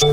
Fala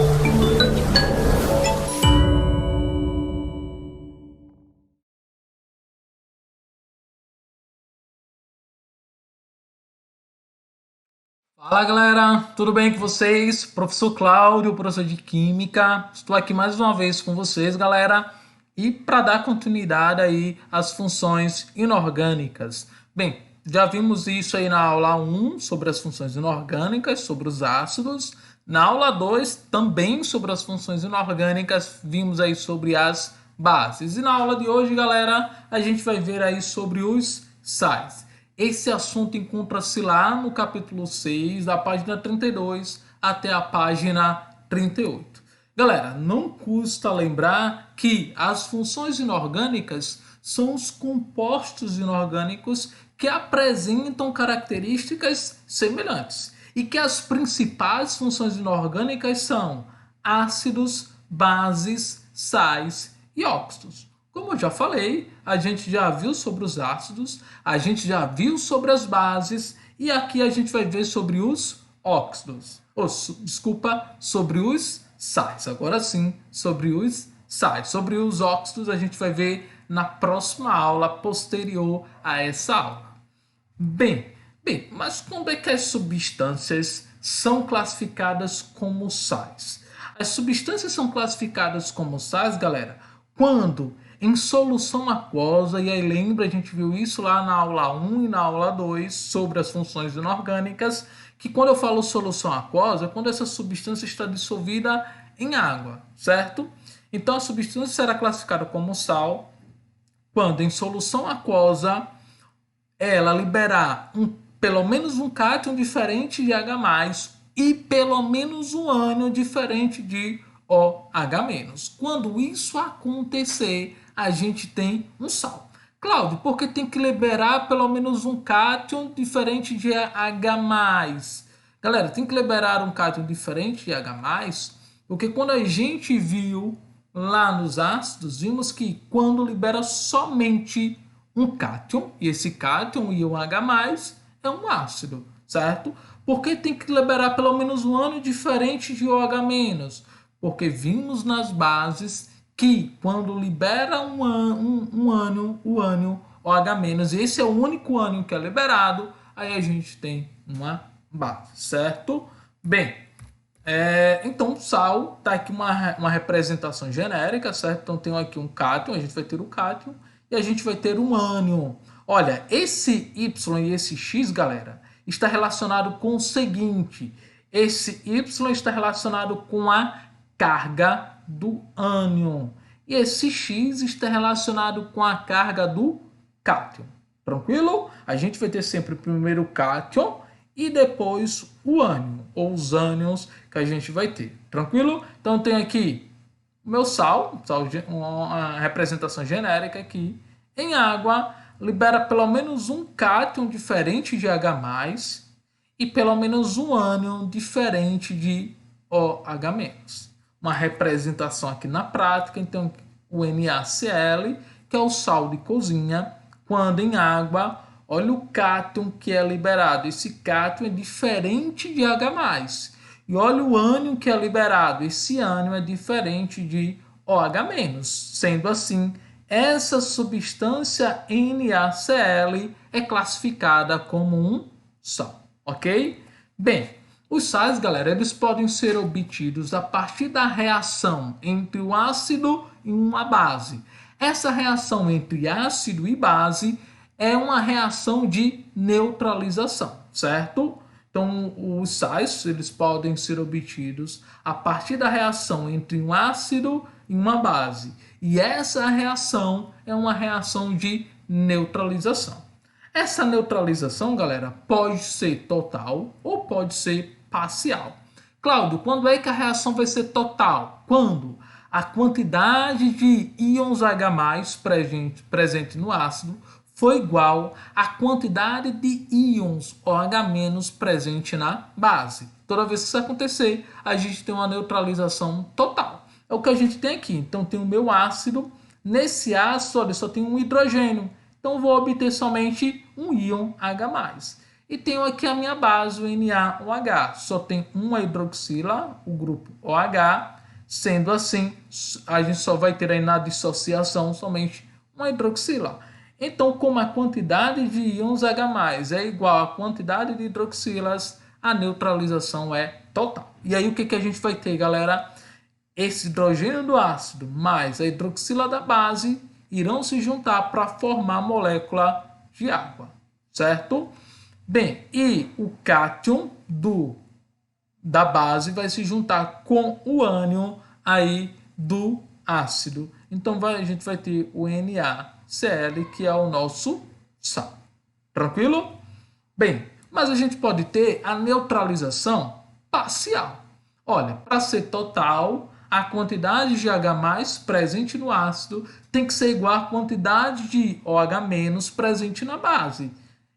galera, tudo bem com vocês? Professor Cláudio, professor de Química. Estou aqui mais uma vez com vocês, galera, e para dar continuidade aí às funções inorgânicas. Bem, já vimos isso aí na aula 1 sobre as funções inorgânicas, sobre os ácidos. Na aula 2 também sobre as funções inorgânicas, vimos aí sobre as bases. E na aula de hoje, galera, a gente vai ver aí sobre os sais. Esse assunto encontra-se lá no capítulo 6, da página 32 até a página 38. Galera, não custa lembrar que as funções inorgânicas são os compostos inorgânicos que apresentam características semelhantes e que as principais funções inorgânicas são ácidos, bases, sais e óxidos. Como eu já falei, a gente já viu sobre os ácidos, a gente já viu sobre as bases e aqui a gente vai ver sobre os óxidos. Desculpa, sobre os sais. Agora sim, sobre os sais. Sobre os óxidos a gente vai ver na próxima aula posterior a essa aula. Bem, mas quando é que as substâncias são classificadas como sais? As substâncias são classificadas como sais, galera, quando em solução aquosa, e aí lembra, a gente viu isso lá na aula 1 e na aula 2 sobre as funções inorgânicas, que quando eu falo solução aquosa, é quando essa substância está dissolvida em água, certo? Então a substância será classificada como sal quando em solução aquosa ela liberar pelo menos um cátion diferente de H+, e pelo menos um ânion diferente de OH-. Quando isso acontecer, a gente tem um sal. Cláudio, porque tem que liberar pelo menos um cátion diferente de H+. Galera, tem que liberar um cátion diferente de H+, porque quando a gente viu lá nos ácidos, vimos que quando libera somente um cátion, e esse cátion, íon H+, é um ácido, certo? Porque tem que liberar pelo menos um ânion diferente de OH-, porque vimos nas bases que quando libera um ânion, o ânion OH-, esse é o único ânion que é liberado, aí a gente tem uma base, certo? Bem, então sal está aqui uma representação genérica, certo? Então tem aqui um cátion, a gente vai ter o cátion e a gente vai ter um ânion. Olha, esse Y e esse X, galera, está relacionado com o seguinte: esse Y está relacionado com a carga do ânion e esse X está relacionado com a carga do cátion. Tranquilo? A gente vai ter sempre primeiro o cátion e depois o ânion, ou os ânions que a gente vai ter. Tranquilo? Então tem aqui o meu sal, uma representação genérica aqui, em água, libera pelo menos um cátion diferente de H+, e pelo menos um ânion diferente de OH-. Uma representação aqui na prática, então o NaCl, que é o sal de cozinha, quando em água, olha o cátion que é liberado, esse cátion é diferente de H+. E olha o ânion que é liberado, esse ânion é diferente de OH-. Sendo assim, essa substância NaCl é classificada como um sal, ok? Bem, os sais, galera, eles podem ser obtidos a partir da reação entre o ácido e uma base. Essa reação entre ácido e base é uma reação de neutralização, certo? Então, os sais eles podem ser obtidos a partir da reação entre um ácido e uma base. E essa reação é uma reação de neutralização. Essa neutralização, galera, pode ser total ou pode ser parcial. Cláudio, quando é que a reação vai ser total? Quando a quantidade de íons H+ presente no ácido foi igual à quantidade de íons OH- presente na base. Toda vez que isso acontecer, a gente tem uma neutralização total. É o que a gente tem aqui. Então tem o meu ácido. Nesse ácido, olha, só tem um hidrogênio. Então vou obter somente um íon H+. E tenho aqui a minha base, o NaOH. Só tem uma hidroxila, o grupo OH. Sendo assim, a gente só vai ter aí na dissociação somente uma hidroxila. Então, como a quantidade de íons H+, é igual à quantidade de hidroxilas, a neutralização é total. E aí, o que a gente vai ter, galera? Esse hidrogênio do ácido mais a hidroxila da base irão se juntar para formar a molécula de água, certo? Bem, e o cátion da base vai se juntar com o ânion aí do ácido. Então a gente vai ter o NaCl, que é o nosso sal. Tranquilo? Bem, mas a gente pode ter a neutralização parcial. Olha, para ser total, a quantidade de H+ presente no ácido tem que ser igual à quantidade de OH- presente na base.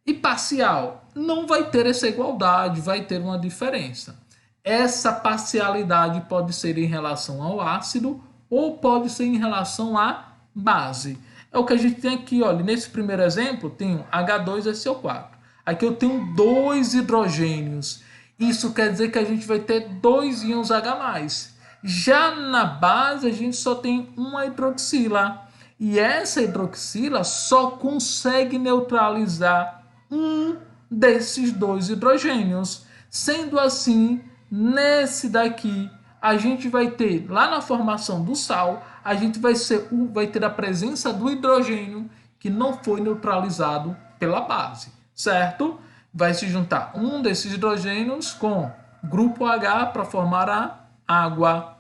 E parcial, não vai ter essa igualdade, vai ter uma diferença. Essa parcialidade pode ser em relação ao ácido ou pode ser em relação à base. É o que a gente tem aqui, olha, nesse primeiro exemplo, tem H2SO4. Aqui eu tenho 2 hidrogênios. Isso quer dizer que a gente vai ter 2 íons H+. Já na base, a gente só tem uma hidroxila. E essa hidroxila só consegue neutralizar um desses 2 hidrogênios. Sendo assim, nesse daqui, a gente vai ter, lá na formação do sal, a gente vai ter a presença do hidrogênio que não foi neutralizado pela base, certo? Vai se juntar um desses hidrogênios com grupo H para formar a água.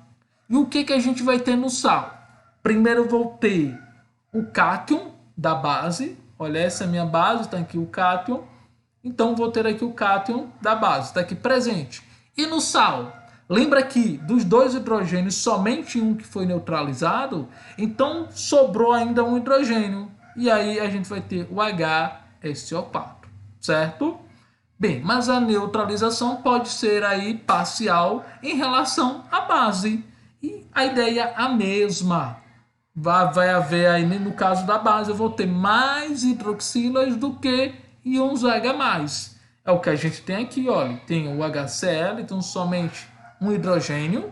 E o que a gente vai ter no sal? Primeiro eu vou ter o cátion da base. Olha, essa é a minha base, está aqui o cátion. Então vou ter aqui o cátion da base, está aqui presente. E no sal? Lembra que dos 2 hidrogênios, somente um que foi neutralizado? Então sobrou ainda um hidrogênio. E aí a gente vai ter o HSO4, certo? Bem, mas a neutralização pode ser aí parcial em relação à base. E a ideia é a mesma. Vai haver aí, no caso da base, eu vou ter mais hidroxilas do que íons H+. É o que a gente tem aqui, olha. Tem o HCl, então somente um hidrogênio.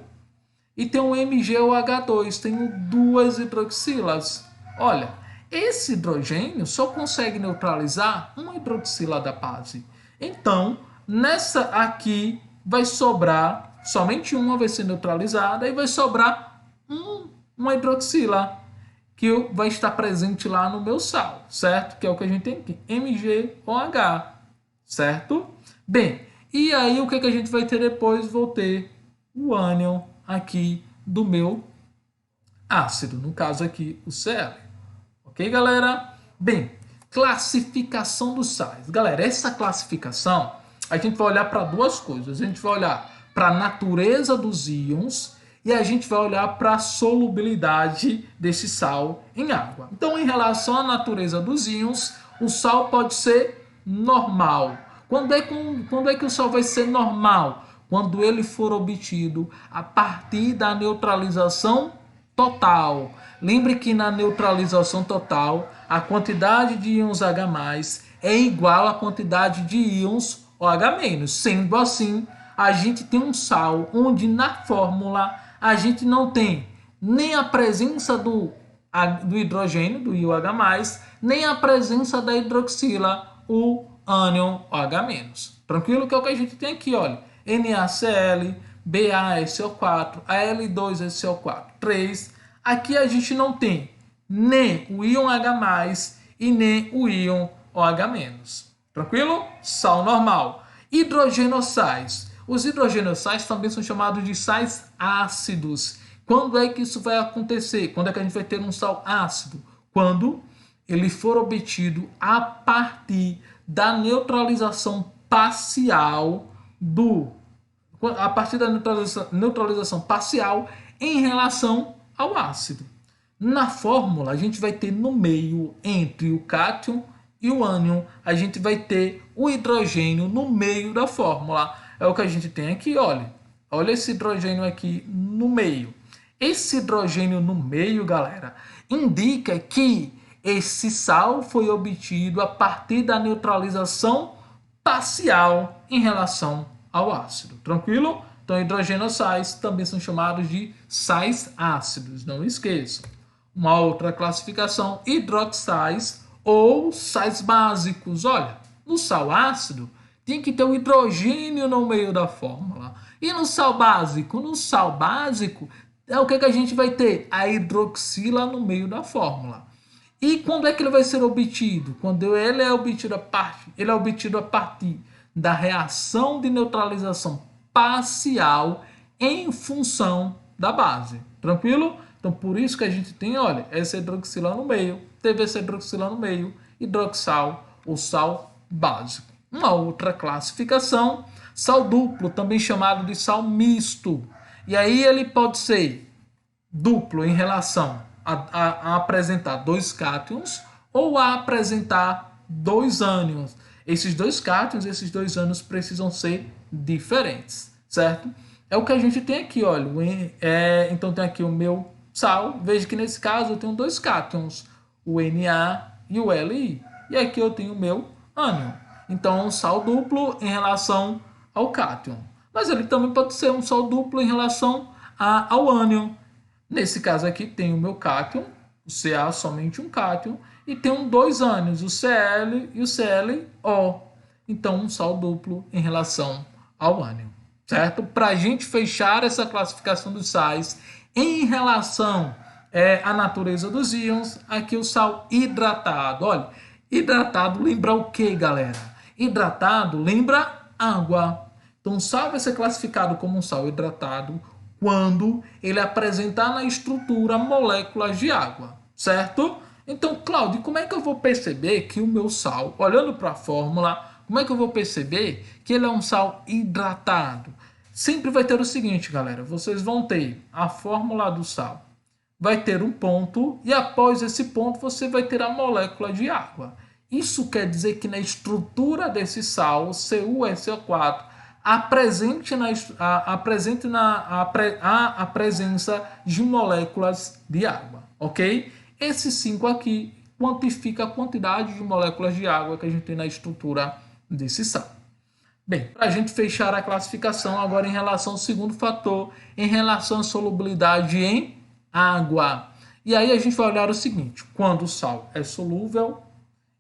E tem o MgOH2, tenho 2 hidroxilas. Olha, esse hidrogênio só consegue neutralizar uma hidroxila da base. Então, nessa aqui vai sobrar, somente uma vai ser neutralizada e vai sobrar uma hidroxila que vai estar presente lá no meu sal, certo? Que é o que a gente tem aqui, MgOH, certo? Bem, e aí o que a gente vai ter depois? Vou ter o ânion aqui do meu ácido, no caso aqui o Cl. Ok, galera? Bem, classificação dos sais. Galera, essa classificação, a gente vai olhar para duas coisas. A gente vai olhar para a natureza dos íons e a gente vai olhar para a solubilidade desse sal em água. Então, em relação à natureza dos íons, o sal pode ser normal. Quando é que o sal vai ser normal? Quando ele for obtido a partir da neutralização total. Lembre que na neutralização total, a quantidade de íons H+ é igual à quantidade de íons OH-. Sendo assim, a gente tem um sal onde na fórmula a gente não tem nem a presença do hidrogênio, do íon H+, nem a presença da hidroxila, o ânion OH-. Tranquilo? Que é o que a gente tem aqui, olha. NaCl, BaSO4, Al2SO4, 3. Aqui a gente não tem nem o íon H+ e nem o íon OH-. Tranquilo? Sal normal. Hidrogenossais. Os hidrogenossais também são chamados de sais ácidos. Quando é que isso vai acontecer? Quando é que a gente vai ter um sal ácido? Quando ele for obtido a partir da neutralização parcial neutralização parcial em relação ao ácido. Na fórmula, a gente vai ter no meio, entre o cátion e o ânion, a gente vai ter o hidrogênio no meio da fórmula. É o que a gente tem aqui, olha. Olha esse hidrogênio aqui no meio. Esse hidrogênio no meio, galera, indica que esse sal foi obtido a partir da neutralização parcial em relação ao ácido. Tranquilo? Então, hidrogenossais também são chamados de sais ácidos, não esqueçam. Uma outra classificação, hidroxais ou sais básicos. Olha, no sal ácido tem que ter o hidrogênio no meio da fórmula. E no sal básico? No sal básico é o que a gente vai ter? A hidroxila no meio da fórmula. E quando é que ele vai ser obtido? Quando ele é obtido a partir da reação de neutralização parcial em função da base. Tranquilo? Então, por isso que a gente tem, olha, essa hidroxila no meio, teve essa hidroxila no meio, hidroxal ou sal básico. Uma outra classificação, sal duplo, também chamado de sal misto. E aí ele pode ser duplo em relação a apresentar dois cátions ou a apresentar dois ânions. Esses dois cátions, esses dois ânions precisam ser diferentes, certo? É o que a gente tem aqui, olha. Então tem aqui o meu sal. Veja que nesse caso eu tenho dois cátions, o Na e o Li. E aqui eu tenho o meu ânion. Então, um sal duplo em relação ao cátion. Mas ele também pode ser um sal duplo em relação ao ânion. Nesse caso aqui tem o meu cátion, o Ca somente um cátion, e tem dois ânions, o Cl e o ClO. Então, um sal duplo em relação ao ânion, certo? Para a gente fechar essa classificação dos sais em relação à natureza dos íons, aqui o sal hidratado. Olha, hidratado lembra o que, galera? Hidratado lembra água. Então, o sal vai ser classificado como um sal hidratado quando ele apresentar na estrutura moléculas de água, certo? Então, Cláudio, como é que eu vou perceber que o meu sal, olhando para a fórmula, como é que eu vou perceber que ele é um sal hidratado? Sempre vai ter o seguinte, galera, vocês vão ter a fórmula do sal, vai ter um ponto e após esse ponto você vai ter a molécula de água. Isso quer dizer que na estrutura desse sal, CuSO4, apresente a presença de moléculas de água, ok? Esse 5 aqui quantifica a quantidade de moléculas de água que a gente tem na estrutura desse sal. Bem, para a gente fechar a classificação agora em relação ao segundo fator, em relação à solubilidade em água. E aí a gente vai olhar o seguinte, quando o sal é solúvel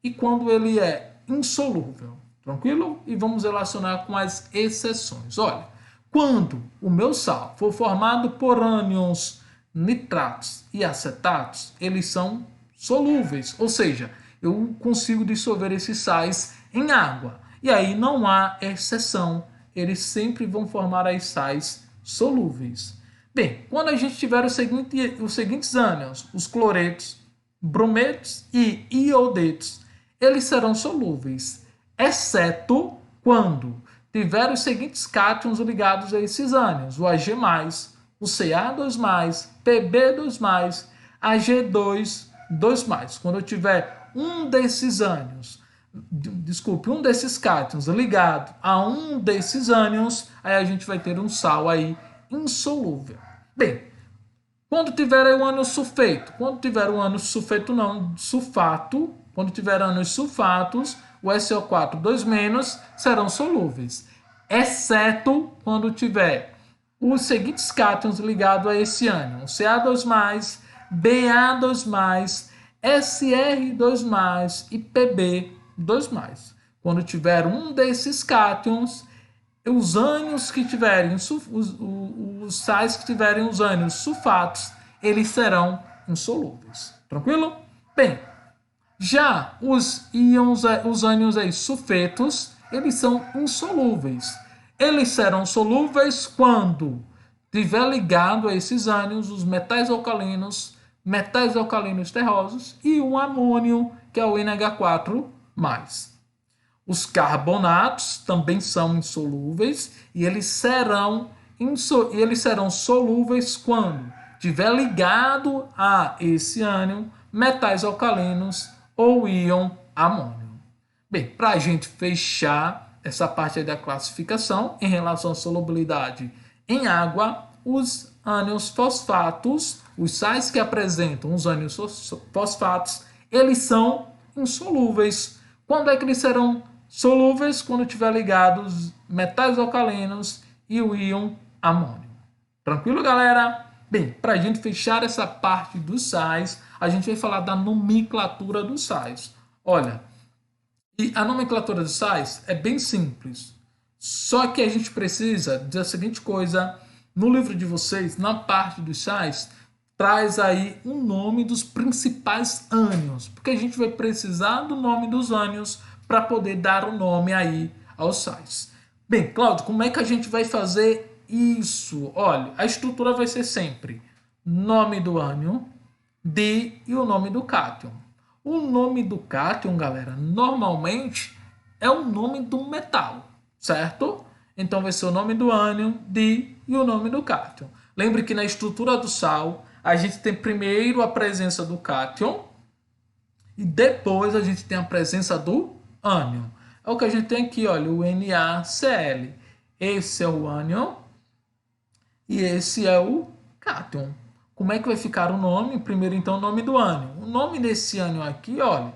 e quando ele é insolúvel. Tranquilo? E vamos relacionar com as exceções. Olha, quando o meu sal for formado por ânions, nitratos e acetatos, eles são solúveis, ou seja, eu consigo dissolver esses sais em água. E aí não há exceção, eles sempre vão formar as sais solúveis. Bem, quando a gente tiver os seguintes ânions, os cloretos, brometos e iodetos, eles serão solúveis, exceto quando tiver os seguintes cátions ligados a esses ânions, o Ag+, o Ca2+, Pb2+, Ag2+. Quando eu tiver um desses ânions, um desses cátions ligado a um desses ânions, aí a gente vai ter um sal aí insolúvel. Bem, quando tiver aí o ânion sulfeto, quando tiver ânions sulfatos, o SO4 2- serão solúveis, exceto quando tiver os seguintes cátions ligados a esse ânion, Ca2+, Ba2+, Sr2+, e Pb2+. Quando tiver um desses cátions, os ânions que tiverem, os sais que tiverem os ânions sulfatos, eles serão insolúveis. Tranquilo? Bem, já os ânions aí, sulfetos, eles são insolúveis. Eles serão solúveis quando tiver ligado a esses ânions os metais alcalinos terrosos e o amônio, que é o NH4+. Os carbonatos também são insolúveis e eles serão solúveis quando tiver ligado a esse ânion metais alcalinos ou íon amônio. Bem, para a gente fechar essa parte aí da classificação em relação à solubilidade em água, os ânions fosfatos, os sais que apresentam os ânions fosfatos, eles são insolúveis. Quando é que eles serão solúveis quando tiver ligados metais alcalinos e o íon amônio. Tranquilo, galera? Bem, para a gente fechar essa parte dos sais, a gente vai falar da nomenclatura dos sais. Olha, e a nomenclatura dos sais é bem simples. Só que a gente precisa da seguinte coisa: no livro de vocês, na parte dos sais, traz aí o nome dos principais ânions, porque a gente vai precisar do nome dos ânions para poder dar o nome aí aos sais. Bem, Cláudio, como é que a gente vai fazer isso? Olha, a estrutura vai ser sempre nome do ânion, e o nome do cátion. O nome do cátion, galera, normalmente é o nome do metal, certo? Então vai ser o nome do ânion, e o nome do cátion. Lembre que na estrutura do sal, a gente tem primeiro a presença do cátion e depois a gente tem a presença do ânion. É o que a gente tem aqui, olha, o NaCl. Esse é o ânion e esse é o cátion. Como é que vai ficar o nome? Primeiro, então, o nome do ânion. O nome desse ânion aqui, olha,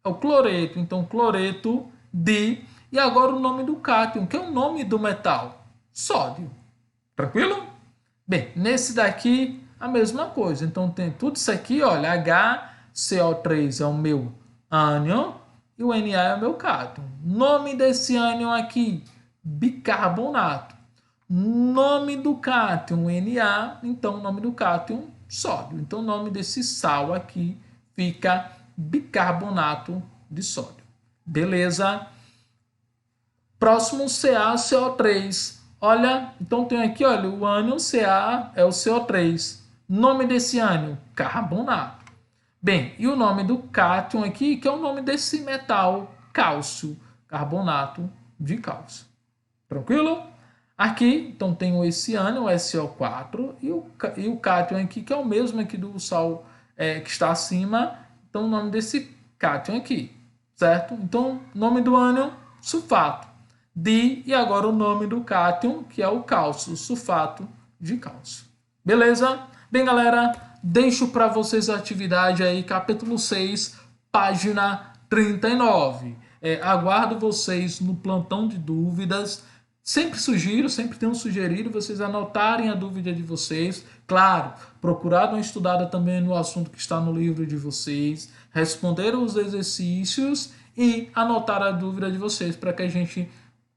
é o cloreto. Então, cloreto de... E agora o nome do cátion, que é o nome do metal, sódio. Tranquilo? Bem, nesse daqui, a mesma coisa. Então, tem tudo isso aqui, olha, HCO3 é o meu ânion e o Na é o meu cátion. Nome desse ânion aqui, bicarbonato. Nome do cátion, Na, então o nome do cátion, sódio. Então o nome desse sal aqui fica bicarbonato de sódio. Beleza? Próximo, CaCO3. Olha, então tem aqui, olha, o ânion Ca é o CO3. Nome desse ânion, carbonato. Bem, e o nome do cátion aqui, que é o nome desse metal, cálcio, carbonato de cálcio. Tranquilo? Aqui, então, tem esse ânion, o SO4, e o cátion aqui, que é o mesmo aqui do sal que está acima. Então, o nome desse cátion aqui, certo? Então, nome do ânion, sulfato. E agora o nome do cátion, que é o cálcio, sulfato de cálcio. Beleza? Bem, galera, deixo para vocês a atividade aí, capítulo 6, página 39. Aguardo vocês no plantão de dúvidas. Sempre tenho sugerido vocês anotarem a dúvida de vocês. Claro, procurar dar uma estudada também no assunto que está no livro de vocês, responder os exercícios e anotar a dúvida de vocês para que a gente,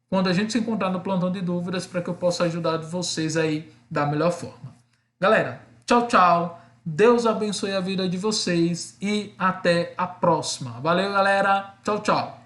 quando a gente se encontrar no plantão de dúvidas, para que eu possa ajudar vocês aí da melhor forma. Galera, tchau, tchau. Deus abençoe a vida de vocês e até a próxima. Valeu, galera. Tchau, tchau.